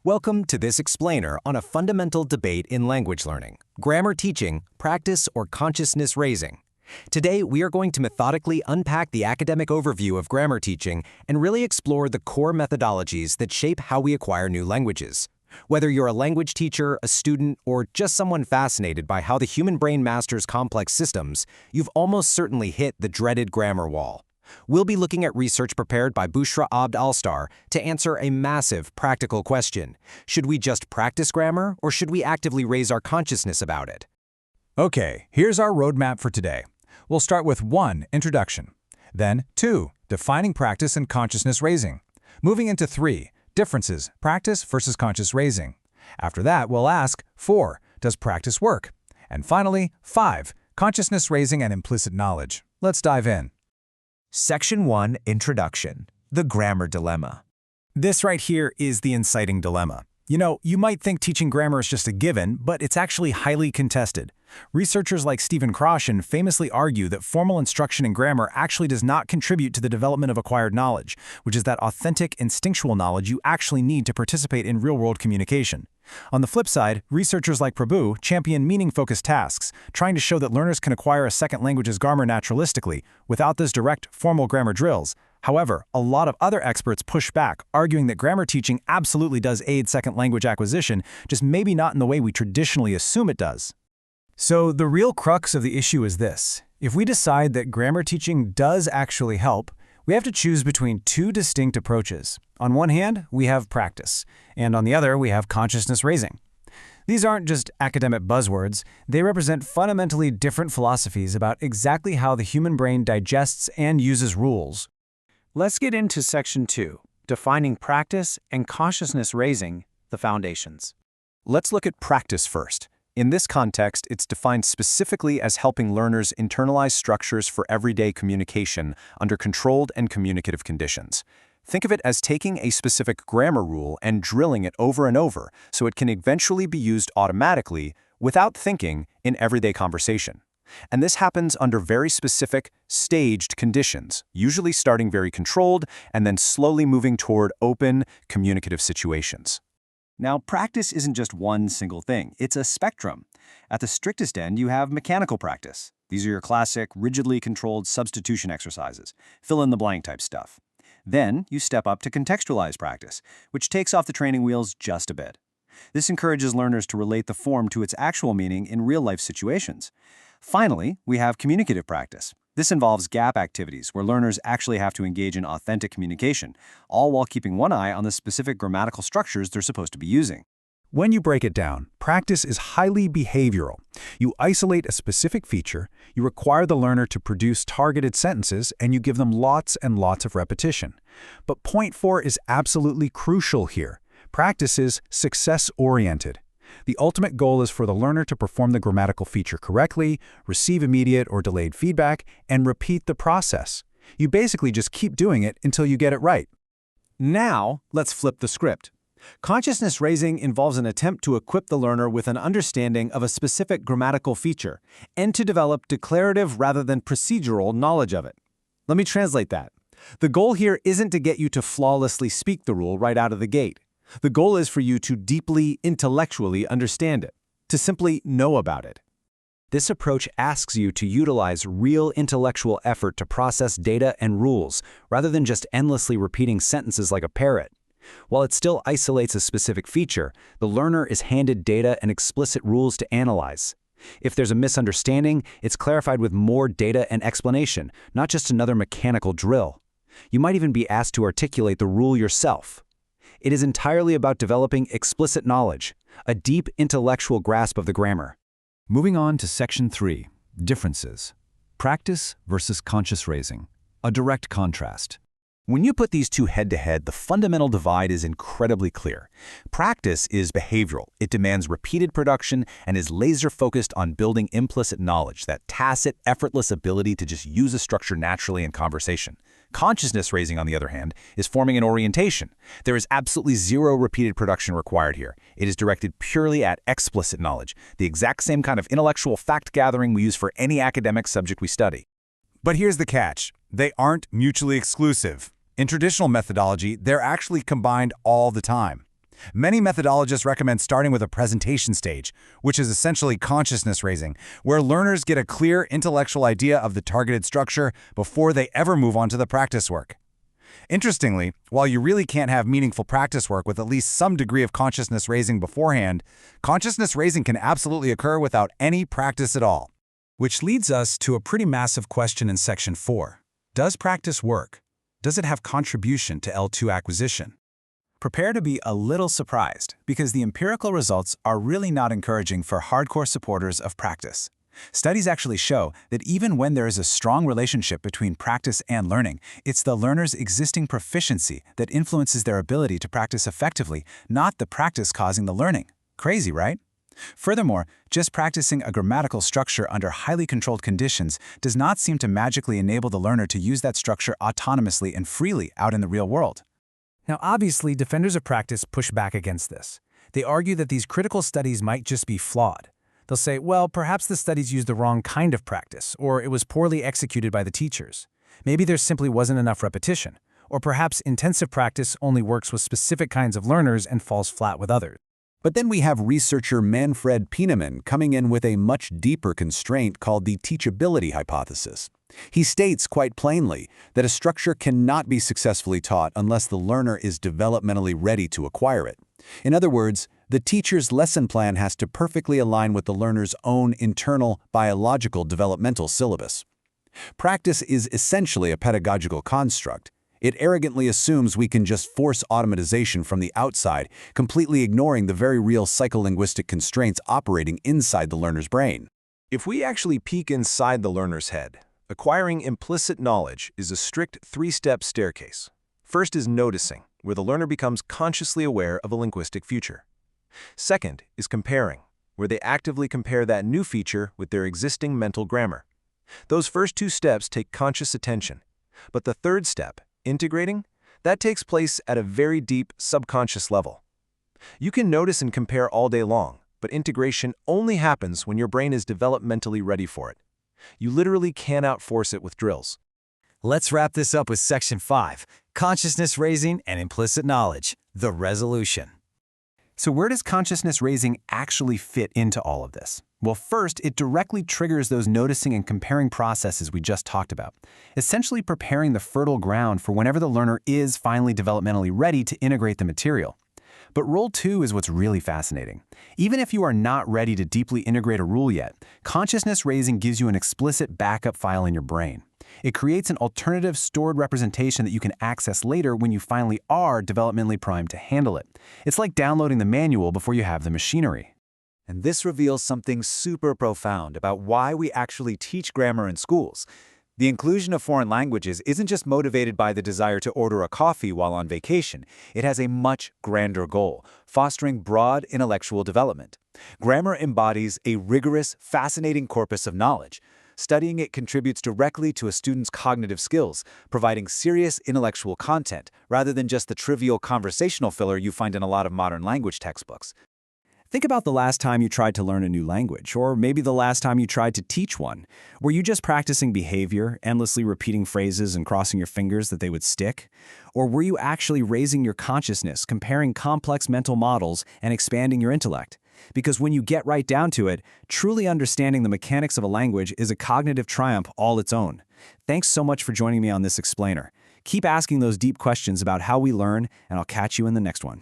Welcome to this explainer on a fundamental debate in language learning: grammar teaching, practice, or consciousness raising. Today, we are going to methodically unpack the academic overview of grammar teaching and really explore the core methodologies that shape how we acquire new languages. Whether you're a language teacher, a student, or just someone fascinated by how the human brain masters complex systems, you've almost certainly hit the dreaded grammar wall. We'll be looking at research prepared by Bushra Abd Al-Star to answer a massive, practical question. Should we just practice grammar, or should we actively raise our consciousness about it? Okay, here's our roadmap for today. We'll start with 1. Introduction. Then 2. Defining practice and consciousness raising. Moving into 3. Differences, practice versus conscious raising. After that, we'll ask 4. Does practice work? And finally, 5. Consciousness raising and implicit knowledge. Let's dive in. Section 1, Introduction. The Grammar Dilemma. This right here is the inciting dilemma. You might think teaching grammar is just a given, but it's actually highly contested. Researchers like Stephen Kroshen famously argue that formal instruction in grammar actually does not contribute to the development of acquired knowledge, which is that authentic, instinctual knowledge you actually need to participate in real-world communication. On the flip side, researchers like Prabhu champion meaning-focused tasks, trying to show that learners can acquire a second language's grammar naturalistically, without those direct, formal grammar drills. However, a lot of other experts push back, arguing that grammar teaching absolutely does aid second language acquisition, just maybe not in the way we traditionally assume it does. So the real crux of the issue is this. If we decide that grammar teaching does actually help, we have to choose between two distinct approaches. On one hand, we have practice, and on the other, we have consciousness raising. These aren't just academic buzzwords, they represent fundamentally different philosophies about exactly how the human brain digests and uses rules. Let's get into Section 2, Defining Practice and Consciousness Raising, the Foundations. Let's look at practice first. In this context, it's defined specifically as helping learners internalize structures for everyday communication under controlled and communicative conditions. Think of it as taking a specific grammar rule and drilling it over and over so it can eventually be used automatically, without thinking, in everyday conversation. And this happens under very specific, staged conditions, usually starting very controlled and then slowly moving toward open, communicative situations. Now, practice isn't just one single thing. It's a spectrum. At the strictest end, you have mechanical practice. These are your classic, rigidly controlled substitution exercises, fill-in-the-blank type stuff. Then, you step up to contextualized practice, which takes off the training wheels just a bit. This encourages learners to relate the form to its actual meaning in real-life situations. Finally, we have communicative practice. This involves gap activities where learners actually have to engage in authentic communication, all while keeping one eye on the specific grammatical structures they're supposed to be using. When you break it down, practice is highly behavioral. You isolate a specific feature, you require the learner to produce targeted sentences, and you give them lots and lots of repetition. But point 4 is absolutely crucial here. Practice is success-oriented. The ultimate goal is for the learner to perform the grammatical feature correctly, receive immediate or delayed feedback, and repeat the process. You basically just keep doing it until you get it right. Now, let's flip the script. Consciousness raising involves an attempt to equip the learner with an understanding of a specific grammatical feature and to develop declarative rather than procedural knowledge of it. Let me translate that. The goal here isn't to get you to flawlessly speak the rule right out of the gate. The goal is for you to deeply, intellectually understand it, to simply know about it. This approach asks you to utilize real intellectual effort to process data and rules, rather than just endlessly repeating sentences like a parrot. While it still isolates a specific feature, the learner is handed data and explicit rules to analyze. If there's a misunderstanding, it's clarified with more data and explanation, not just another mechanical drill. You might even be asked to articulate the rule yourself. It is entirely about developing explicit knowledge, a deep intellectual grasp of the grammar. Moving on to Section 3, Differences. Practice versus conscious raising. A direct contrast. When you put these two head-to-head, the fundamental divide is incredibly clear. Practice is behavioral. It demands repeated production and is laser-focused on building implicit knowledge, that tacit, effortless ability to just use a structure naturally in conversation. Consciousness raising, on the other hand, is forming an orientation. There is absolutely zero repeated production required here. It is directed purely at explicit knowledge, the exact same kind of intellectual fact-gathering we use for any academic subject we study. But here's the catch. They aren't mutually exclusive. In traditional methodology, they're actually combined all the time. Many methodologists recommend starting with a presentation stage, which is essentially consciousness raising, where learners get a clear intellectual idea of the targeted structure before they ever move on to the practice work. Interestingly, while you really can't have meaningful practice work with at least some degree of consciousness raising beforehand, consciousness raising can absolutely occur without any practice at all. Which leads us to a pretty massive question in Section 4. Does practice work? Does it have contribution to L2 acquisition? Prepare to be a little surprised, because the empirical results are really not encouraging for hardcore supporters of practice. Studies actually show that even when there is a strong relationship between practice and learning, it's the learner's existing proficiency that influences their ability to practice effectively, not the practice causing the learning. Crazy, right? Furthermore, just practicing a grammatical structure under highly controlled conditions does not seem to magically enable the learner to use that structure autonomously and freely out in the real world. Now, obviously, defenders of practice push back against this. They argue that these critical studies might just be flawed. They'll say, well, perhaps the studies used the wrong kind of practice, or it was poorly executed by the teachers. Maybe there simply wasn't enough repetition, or perhaps intensive practice only works with specific kinds of learners and falls flat with others. But then we have researcher Manfred Pieneman coming in with a much deeper constraint called the teachability hypothesis. He states quite plainly that a structure cannot be successfully taught unless the learner is developmentally ready to acquire it. In other words, the teacher's lesson plan has to perfectly align with the learner's own internal biological developmental syllabus. Practice is essentially a pedagogical construct. It arrogantly assumes we can just force automatization from the outside, completely ignoring the very real psycholinguistic constraints operating inside the learner's brain. If we actually peek inside the learner's head, acquiring implicit knowledge is a strict three-step staircase. First is noticing, where the learner becomes consciously aware of a linguistic feature. Second is comparing, where they actively compare that new feature with their existing mental grammar. Those first two steps take conscious attention. But the third step, integrating, that takes place at a very deep subconscious level. You can notice and compare all day long, but integration only happens when your brain is developmentally ready for it. You literally cannot force it with drills. Let's wrap this up with Section 5, Consciousness Raising and Implicit Knowledge, the resolution. So where does consciousness raising actually fit into all of this? Well, first, it directly triggers those noticing and comparing processes we just talked about, essentially preparing the fertile ground for whenever the learner is finally developmentally ready to integrate the material. But rule 2 is what's really fascinating. Even if you are not ready to deeply integrate a rule yet, consciousness raising gives you an explicit backup file in your brain. It creates an alternative stored representation that you can access later when you finally are developmentally primed to handle it. It's like downloading the manual before you have the machinery. And this reveals something super profound about why we actually teach grammar in schools. The inclusion of foreign languages isn't just motivated by the desire to order a coffee while on vacation. It has a much grander goal, fostering broad intellectual development. Grammar embodies a rigorous, fascinating corpus of knowledge. Studying it contributes directly to a student's cognitive skills, providing serious intellectual content rather than just the trivial conversational filler you find in a lot of modern language textbooks. Think about the last time you tried to learn a new language, or maybe the last time you tried to teach one. Were you just practicing behavior, endlessly repeating phrases and crossing your fingers that they would stick? Or were you actually raising your consciousness, comparing complex mental models, and expanding your intellect? Because when you get right down to it, truly understanding the mechanics of a language is a cognitive triumph all its own. Thanks so much for joining me on this explainer. Keep asking those deep questions about how we learn, and I'll catch you in the next one.